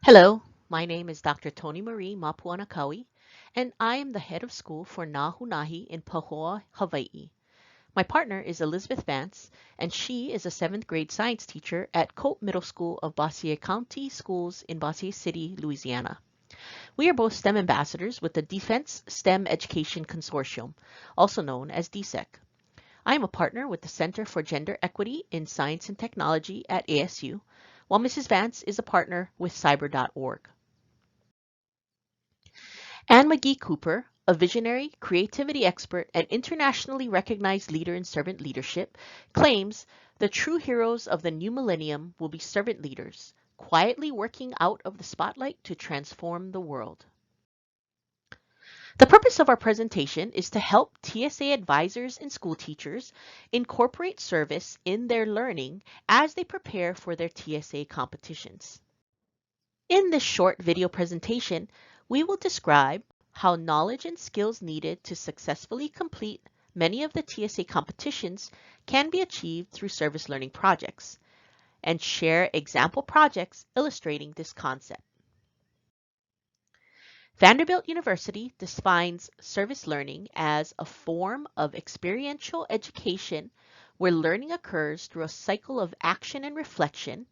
Hello, my name is Dr. Tony Marie Mapuanakawi, and I am the head of school for Nahunahi in Pahoa, Hawaii. My partner is Elizabeth Vance, and she is a 7th grade science teacher at Cope Middle School of Bossier County Schools in Bossier City, Louisiana. We are both STEM ambassadors with the Defense STEM Education Consortium, also known as DSEC. I am a partner with the Center for Gender Equity in Science and Technology at ASU, while Mrs. Vance is a partner with cyber.org. Anne McGee Cooper, a visionary, creativity expert, and internationally recognized leader in servant leadership, claims the true heroes of the new millennium will be servant leaders, quietly working out of the spotlight to transform the world. The purpose of our presentation is to help TSA advisors and school teachers incorporate service in their learning as they prepare for their TSA competitions. In this short video presentation, we will describe how knowledge and skills needed to successfully complete many of the TSA competitions can be achieved through service learning projects, and share example projects illustrating this concept. Vanderbilt University defines service learning as a form of experiential education where learning occurs through a cycle of action and reflection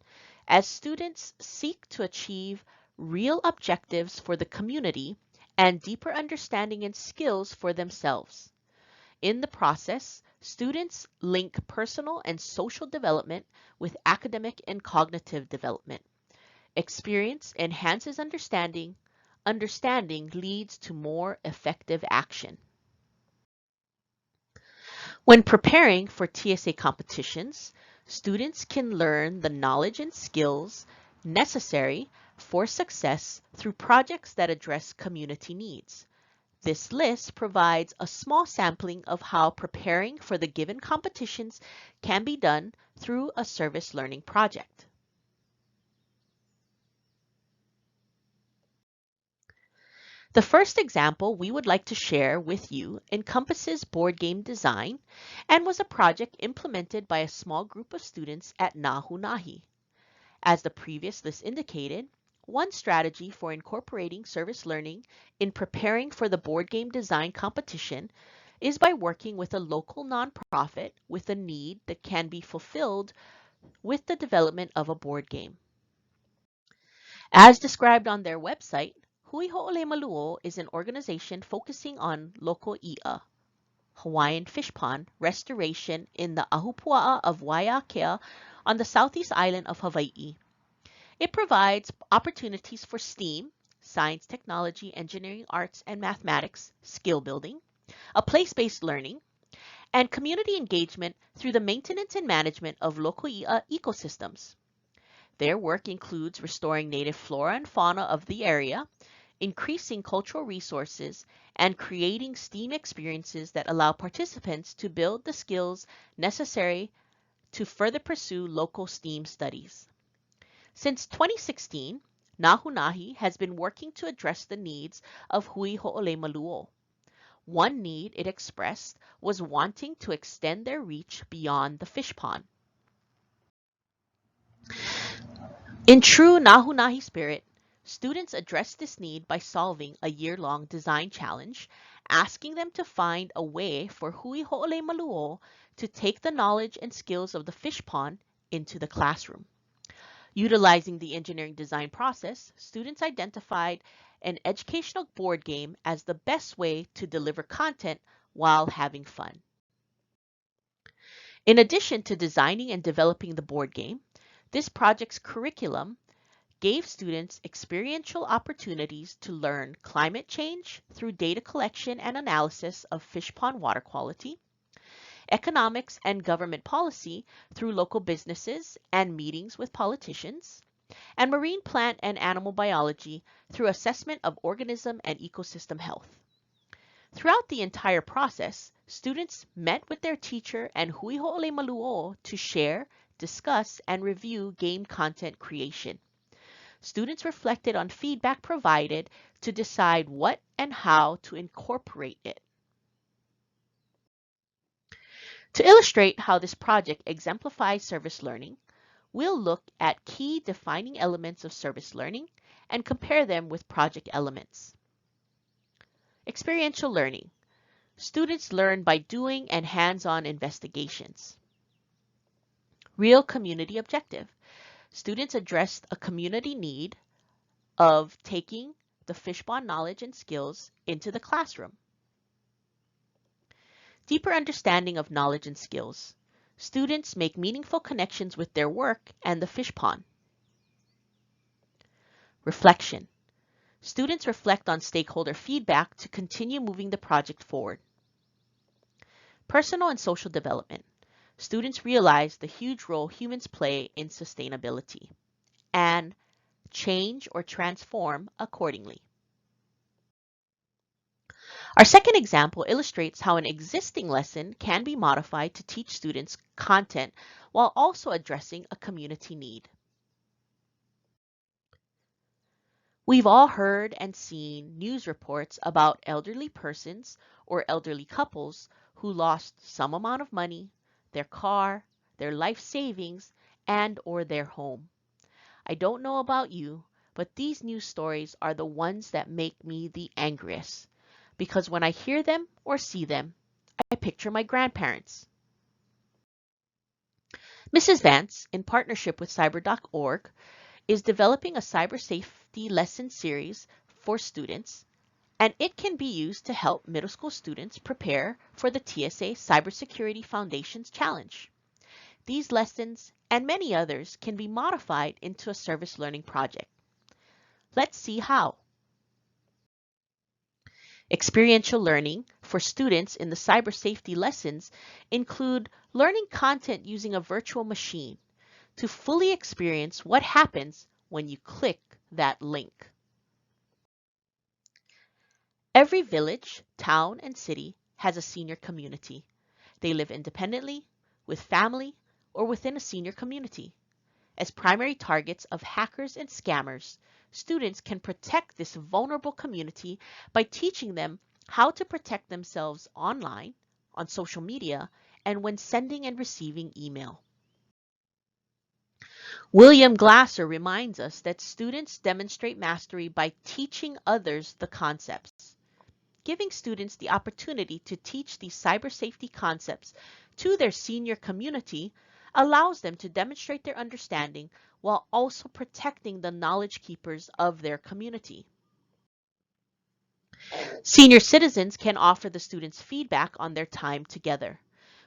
as students seek to achieve real objectives for the community and deeper understanding and skills for themselves. In the process, students link personal and social development with academic and cognitive development. Experience enhances understanding. Understanding leads to more effective action. When preparing for TSA competitions, students can learn the knowledge and skills necessary for success through projects that address community needs. This list provides a small sampling of how preparing for the given competitions can be done through a service learning project. The first example we would like to share with you encompasses board game design and was a project implemented by a small group of students at Nahunahi. As the previous list indicated, one strategy for incorporating service learning in preparing for the board game design competition is by working with a local nonprofit with a need that can be fulfilled with the development of a board game. As described on their website, Hui Ho'ole Maluo is an organization focusing on local i'a, Hawaiian fish pond, restoration in the Ahupua'a of Waiakea on the southeast island of Hawaii. It provides opportunities for STEAM, science, technology, engineering, arts, and mathematics, skill building, a place-based learning, and community engagement through the maintenance and management of local i'a ecosystems. Their work includes restoring native flora and fauna of the area, increasing cultural resources, and creating STEAM experiences that allow participants to build the skills necessary to further pursue local STEAM studies. Since 2016, Nahunahi has been working to address the needs of Hui Ho'ole Maluo. One need it expressed was wanting to extend their reach beyond the fish pond. In true Nahunahi spirit, students address this need by solving a year-long design challenge, asking them to find a way for Hui Ho'ole Maluo to take the knowledge and skills of the fish pond into the classroom. Utilizing the engineering design process, students identified an educational board game as the best way to deliver content while having fun. In addition to designing and developing the board game, this project's curriculum gave students experiential opportunities to learn climate change through data collection and analysis of fish pond water quality, economics and government policy through local businesses and meetings with politicians, and marine plant and animal biology through assessment of organism and ecosystem health. Throughout the entire process, students met with their teacher and Hui Ho'ole Maluo to share, discuss, and review game content creation. Students reflected on feedback provided to decide what and how to incorporate it. To illustrate how this project exemplifies service learning, we'll look at key defining elements of service learning and compare them with project elements. Experiential learning. Students learn by doing and hands-on investigations. Real community objective. Students address a community need of taking the fishbond knowledge and skills into the classroom. Deeper understanding of knowledge and skills. Students make meaningful connections with their work and the fish pond. Reflection. Students reflect on stakeholder feedback to continue moving the project forward. Personal and social development. Students realize the huge role humans play in sustainability and change or transform accordingly. Our second example illustrates how an existing lesson can be modified to teach students content while also addressing a community need. We've all heard and seen news reports about elderly persons or elderly couples who lost some amount of money, their car, their life savings, and or their home. I don't know about you, but these news stories are the ones that make me the angriest, because when I hear them or see them, I picture my grandparents. Mrs. Vance, in partnership with cyber.org, is developing a cyber safety lesson series for students, and it can be used to help middle school students prepare for the TSA Cybersecurity Foundation's challenge. These lessons and many others can be modified into a service learning project. Let's see how. Experiential learning for students in the cyber safety lessons include learning content using a virtual machine to fully experience what happens when you click that link. Every village, town, and city has a senior community. They live independently, with family, or within a senior community. As primary targets of hackers and scammers, students can protect this vulnerable community by teaching them how to protect themselves online, on social media, and when sending and receiving email. William Glasser reminds us that students demonstrate mastery by teaching others the concepts. Giving students the opportunity to teach these cyber safety concepts to their senior community allows them to demonstrate their understanding while also protecting the knowledge keepers of their community. Senior citizens can offer the students feedback on their time together,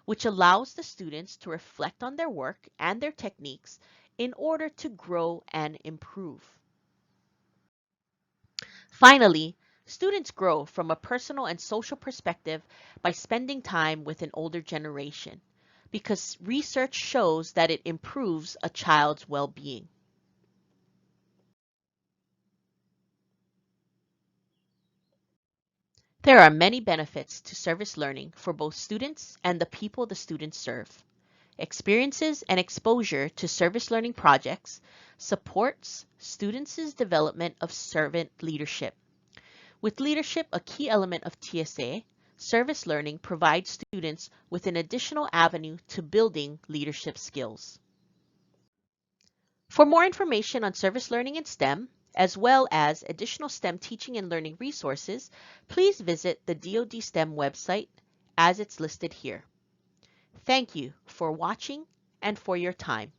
which allows the students to reflect on their work and their techniques in order to grow and improve. Finally, students grow from a personal and social perspective by spending time with an older generation, because research shows that it improves a child's well-being. There are many benefits to service learning for both students and the people the students serve. Experiences and exposure to service learning projects supports students' development of servant leadership. With leadership a key element of TSA, service learning provides students with an additional avenue to building leadership skills. For more information on service learning in STEM, as well as additional STEM teaching and learning resources, please visit the DoD STEM website as it's listed here. Thank you for watching and for your time.